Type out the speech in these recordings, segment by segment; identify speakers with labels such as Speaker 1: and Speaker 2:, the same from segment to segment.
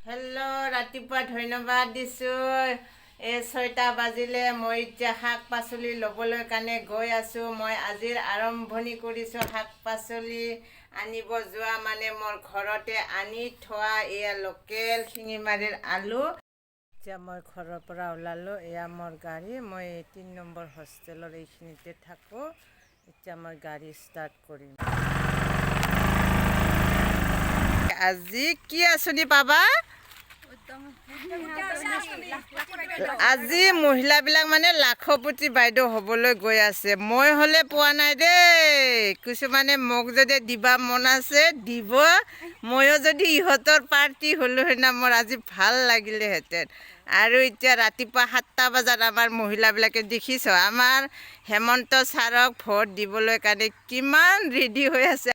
Speaker 1: Hello' ৰাতিপুৱা ধন্যবাদ দিছোঁ। এই 6টা বাজিলে মই এতিয়া শাক পাচলি ল'বলৈ কাৰণে গৈ আছোঁ। মই আজিৰ আৰম্ভণি কৰিছোঁ শাক পাচলি আনিব যোৱা, মানে মোৰ ঘৰতে আনি থোৱা এয়া লোকেল শিঙিমাৰীৰ আলু। এতিয়া মই ঘৰৰ পৰা ওলালোঁ, এয়া মোৰ গাড়ী। মই 3 নম্বৰ হোষ্টেলৰ এইখিনিতে থাকোঁ। এতিয়া মই গাড়ী ষ্টাৰ্ট কৰিম। আজি কি আঁচনি পাবা? আজি মহিলাবিলাক মানে লাখপতি বাইদেউ হ'বলৈ গৈ আছে। মই হ'লে পোৱা নাই দেই। কিছুমানে মোক যদি দিবা মন আছে দিব। ময়ো যদি ইহঁতৰ পাৰ্টি হ'লো হয় না, মোৰ আজি ভাল লাগিলেহেঁতেন। আৰু এতিয়া ৰাতিপুৱা 7টা বজাত আমাৰ মহিলাবিলাকে দেখিছ, আমাৰ হেমন্ত ছাৰক ভোট দিবলৈ কাৰণে কিমান ৰেডি হৈ আছে।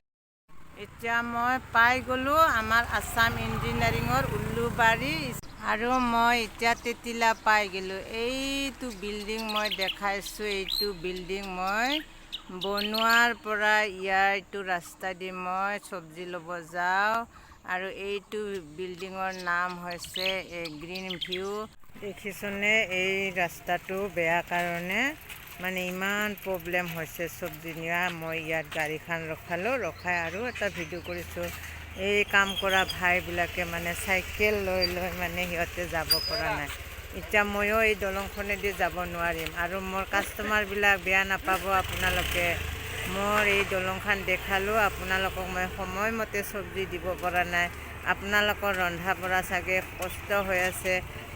Speaker 1: এতিয়া মই পাই গ'লোঁ আমাৰ আছাম ইঞ্জিনিয়াৰিঙৰ উলুবাৰী, আৰু মই এতিয়া তেতিলা পাই গ'লোঁ। এইটো বিল্ডিং মই দেখাইছোঁ, এইটো বিল্ডিং মই বনোৱাৰ পৰা এইটো ৰাস্তা দি মই চব্জি ল'ব যাওঁ। আৰু এইটো বিল্ডিঙৰ নাম হৈছে গ্ৰীণ ভিউ। দেখিছোনে, এই ৰাস্তাটো বেয়া কাৰণে মানে ইমান প্ৰব্লেম হৈছে চব্জি নিয়া। মই ইয়াত গাড়ীখন ৰখালোঁ, ৰখাই আৰু এটা ভিডিঅ' কৰিছোঁ। এই কাম কৰা ভাইবিলাকে মানে চাইকেল লৈ লৈ মানে সিহঁতে যাব পৰা নাই। এতিয়া ময়ো এই দলংখনেদি যাব নোৱাৰিম। আৰু মোৰ কাষ্টমাৰবিলাক বেয়া নাপাব আপোনালোকে। মোৰ এই দলংখন দেখালোঁ, আপোনালোকক মই সময়মতে চব্জি দিব পৰা নাই। আপোনালোকৰ ৰন্ধা বঢ়া চাগে কষ্ট হৈ আছে।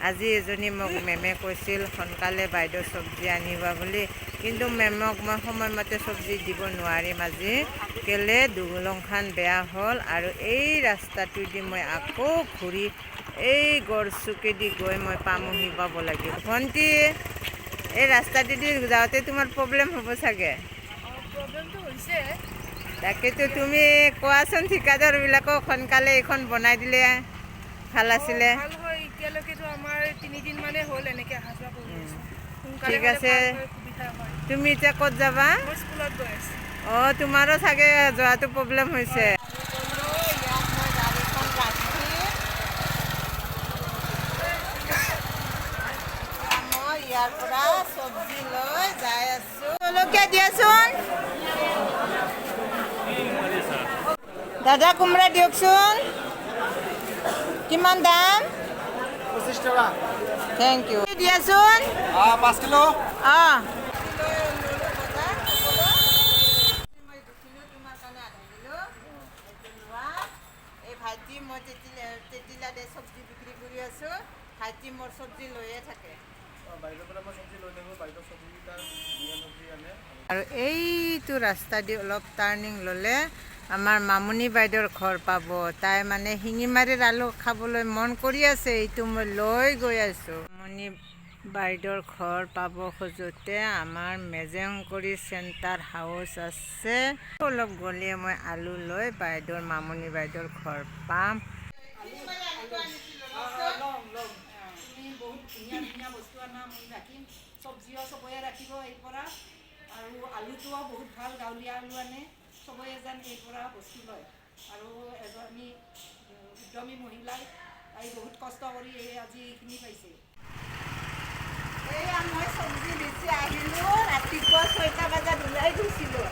Speaker 1: আজি এজনী মোক মেমে কৈছিল সোনকালে বাইদেউ চব্জি আনিবা বুলি, কিন্তু মেমক মই সময়মতে চব্জি দিব নোৱাৰিম আজি, কেলে দলংখন বেয়া হ'ল। আৰু এই ৰাস্তাটোদি মই আকৌ ঘূৰি এই গড়চুকেদি গৈ মই পামহি পাব লাগিব। ভণ্টি, এই ৰাস্তাটোদি যাওঁতে তোমাৰ প্ৰব্লেম হ'ব চাগে।
Speaker 2: প্ৰব্লেমটো হৈছে।
Speaker 1: তাকেতো তুমি কোৱাচোন ঠিকাদাৰবিলাকক সোনকালে এইখন বনাই দিলে ভাল আছিলে।
Speaker 2: ভাল হয়, এতিয়ালৈকেতো আমাৰ 3 দিন মানে হ'ল এনেকৈ অহা যোৱা কৰি আছোঁ। সোনকালে
Speaker 1: ঠিক
Speaker 2: হ'লে
Speaker 1: আছে,
Speaker 2: ভাল হয়, সুবিধা হয়।
Speaker 1: তুমি এতিয়া ক'ত যাবা?
Speaker 2: মই স্কুলত গৈ আছোঁ।
Speaker 1: অঁ, তোমাৰো চাগে যোৱাটো প্ৰব্লেম হৈছে। ইয়াৰ পৰা চব্জি লৈ যাই আছোঁ। জলকীয়া দিয়াচোন। দাদা কোমৰা দিয়কচোন। কিমান দাম?
Speaker 3: 25 টকা।
Speaker 1: Thank you. দিয়াচোন।
Speaker 3: 5 কিলো।
Speaker 1: অঁ, এই ভাইটি মই তেতিলাতে চব্জি বিক্ৰী কৰি আছোঁ। ভাইটি মোৰ চব্জি লৈয়ে থাকে। আৰু এইটো ৰাস্তা দি অলপ টাৰ্ণিং ল'লে আমাৰ মামনি বাইদেউৰ ঘৰ পাব। তাই মানে শিঙিমাৰীৰ আলু খাবলৈ মন কৰি আছে, এইটো মই লৈ গৈ আছোঁ। মামনি বাইদেউৰ ঘৰ পাব খোজোতে আমাৰ মেজেংকৰি চেণ্টাৰ হাউচ আছে। অলপ গ'লে মই আলু লৈ মামনি বাইদেউৰ ঘৰ পাম।
Speaker 2: তুমি বহুত ধুনীয়া ধুনীয়া বস্তু আনা, মই ৰাখিম। চব্জিও চবৰে ৰাখিব এই পৰা। আৰু আলুটোও বহুত ভাল, গাঁৱলীয়া আলু আনে। চবৰে যেন এই পৰা বস্তু লয়। আৰু এজনী উদ্যমী মহিলাই তাই বহুত কষ্ট কৰি আজি এইখিনি পাইছে।
Speaker 1: এয়া মই চব্জি বেচি আহিলোঁ। ৰাতিপুৱা 6টা বজাত ওলাই গৈছিলোঁ।